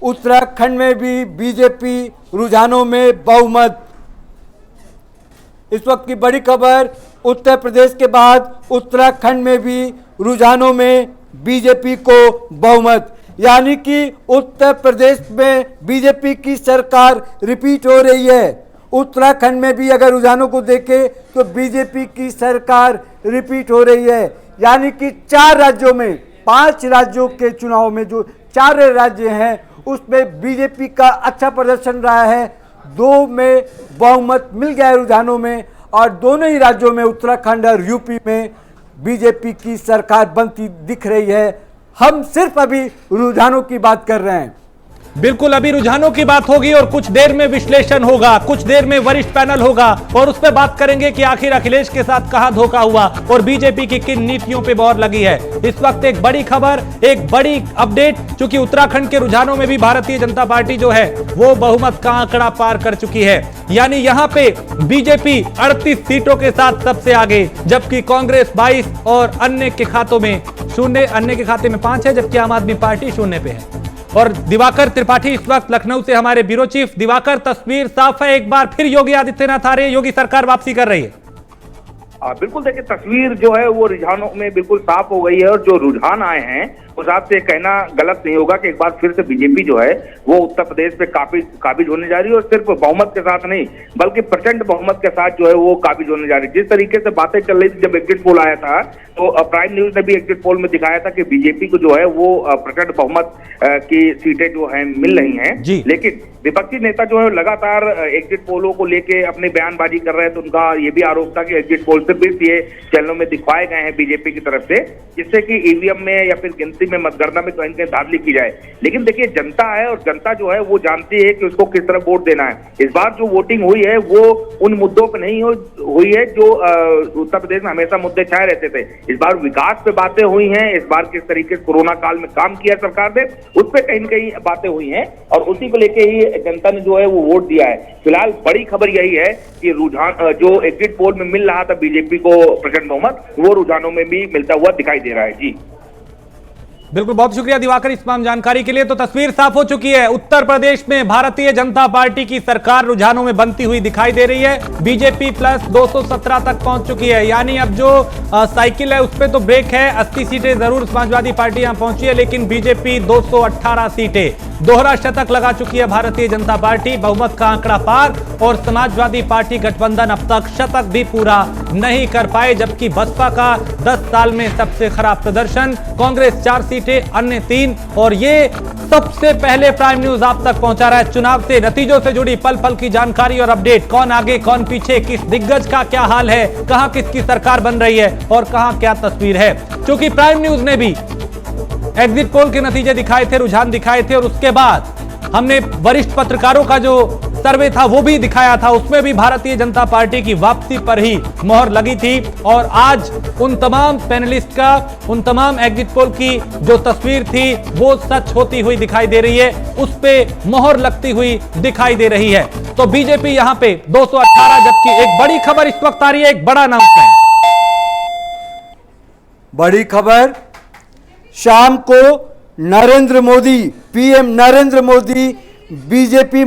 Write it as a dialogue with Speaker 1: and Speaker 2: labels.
Speaker 1: उत्तराखंड में भी बीजेपी रुझानों में बहुमत। इस वक्त की बड़ी खबर, उत्तर प्रदेश के बाद उत्तराखंड में भी रुझानों में बीजेपी को बहुमत, यानी कि उत्तर प्रदेश में बीजेपी की सरकार रिपीट हो रही है। उत्तराखंड में भी अगर रुझानों को देखें तो बीजेपी की सरकार रिपीट हो रही है, यानी कि 4 राज्यों में, 5 राज्यों के चुनाव में जो 4 राज्य हैं उसमें बीजेपी का अच्छा प्रदर्शन रहा है। 2 में बहुमत मिल गया है रुझानों में, और दोनों ही राज्यों में, उत्तराखंड और यूपी में बीजेपी की सरकार बनती दिख रही है। हम सिर्फ अभी रुझानों की बात कर रहे हैं।
Speaker 2: बिल्कुल, अभी रुझानों की बात होगी और कुछ देर में विश्लेषण होगा, कुछ देर में वरिष्ठ पैनल होगा और उस पर बात करेंगे कि आखिर अखिलेश के साथ कहां धोखा हुआ और बीजेपी की किन नीतियों पे मोहर लगी है। इस वक्त एक बड़ी खबर, एक बड़ी अपडेट, क्योंकि उत्तराखंड के रुझानों में भी भारतीय जनता पार्टी जो है वो बहुमत का आंकड़ा पार कर चुकी है, यानी यहां पे बीजेपी 38 सीटों के साथ सबसे आगे, जबकि कांग्रेस 22 और अन्य के खातों में 0, अन्य के खाते में 5 है, जबकि आम आदमी पार्टी 0 पे है। और दिवाकर त्रिपाठी इस वक्त लखनऊ से हमारे ब्यूरो चीफ। दिवाकर, तस्वीर साफ है, एक बार फिर योगी आदित्यनाथ आ रहे हैं, योगी सरकार वापसी कर रही है।
Speaker 3: बिल्कुल, देखिए तस्वीर जो है वो रुझानों में बिल्कुल साफ हो गई है, और जो रुझान आए हैं उस हिसाब से कहना गलत नहीं होगा कि एक बार फिर से बीजेपी जो है वो उत्तर प्रदेश पे काबिज होने जा रही है, और सिर्फ बहुमत के साथ नहीं बल्कि प्रचंड बहुमत के साथ जो है वो काबिज होने जा रही है। जिस तरीके से बातें चल रही थी जब एग्जिट पोल आया था, तो प्राइम न्यूज ने भी एग्जिट पोल में दिखाया था कि बीजेपी को जो है वो प्रचंड बहुमत की सीटें जो है मिल रही हैं, लेकिन विपक्षी नेता जो है लगातार एग्जिट पोलों को लेके अपनी बयानबाजी कर रहे हैं। तो उनका ये भी आरोप था कि एग्जिट पोल सिर्फ ये चैनलों में दिखवाए गए हैं बीजेपी की तरफ से, जिससे कि ईवीएम में या फिर गिनती में, मतगणना में कहीं धांधली की जाए। लेकिन देखिए जनता है, और जनता जो है वो जानती है कि उसको किस तरह वोट देना है। इस बार जो वोटिंग हुई है वो उन मुद्दों पर नहीं हुई है जो उत्तर प्रदेश में हमेशा मुद्दे छाए रहते थे। इस बार विकास पे बातें हुई हैं, इस बार किस तरीके से कोरोना काल में काम किया सरकार ने, उस पर कहीं न कहीं बातें हुई हैं, और उसी को लेके ही जनता ने जो है वो वोट दिया है। फिलहाल बड़ी खबर यही है कि रुझान जो एग्जिट पोल में मिल रहा था बीजेपी को प्रचंड बहुमत, वो रुझानों में भी मिलता हुआ दिखाई दे रहा है। जी
Speaker 2: बिल्कुल, बहुत शुक्रिया दिवाकर इस तमाम जानकारी के लिए। तो तस्वीर साफ हो चुकी है, उत्तर प्रदेश में भारतीय जनता पार्टी की सरकार रुझानों में बनती हुई दिखाई दे रही है। बीजेपी प्लस 217 तक पहुंच चुकी है, यानी अब जो साइकिल है उस पर तो ब्रेक है। 80 सीटें जरूर समाजवादी पार्टी यहां पहुंची है, लेकिन बीजेपी 218 सीटें, दोहरा शतक लगा चुकी है भारतीय जनता पार्टी, बहुमत का आंकड़ा पार, और समाजवादी पार्टी गठबंधन अब तक शतक भी पूरा नहीं कर पाए, जबकि बसपा का 10 साल में सबसे खराब प्रदर्शन, कांग्रेस 4 सीटें, अन्य 3। और ये सबसे पहले प्राइम न्यूज आप तक पहुंचा रहा है चुनाव से नतीजों से जुड़ी पल पल की जानकारी और अपडेट, कौन आगे कौन पीछे, किस दिग्गज का क्या हाल है, कहां किसकी सरकार बन रही है और कहां क्या तस्वीर है। क्योंकि प्राइम न्यूज ने भी एग्जिट पोल के नतीजे दिखाए थे, रुझान दिखाए थे, और उसके बाद हमने वरिष्ठ पत्रकारों का जो सर्वे था वो भी दिखाया था, उसमें भी भारतीय जनता पार्टी की वापसी पर ही मोहर लगी थी। और आज उन तमाम पैनलिस्ट का, उन तमाम एग्जिट पोल की जो तस्वीर थी वो सच होती हुई दिखाई दे रही है, उस पे मोहर लगती हुई दिखाई दे रही है। तो बीजेपी यहां पे 218, जबकि एक बड़ी खबर इस वक्त आ रही है, एक बड़ा अनाउंसमेंट।
Speaker 1: बड़ी खबर, शाम को नरेंद्र मोदी, पीएम नरेंद्र मोदी बीजेपी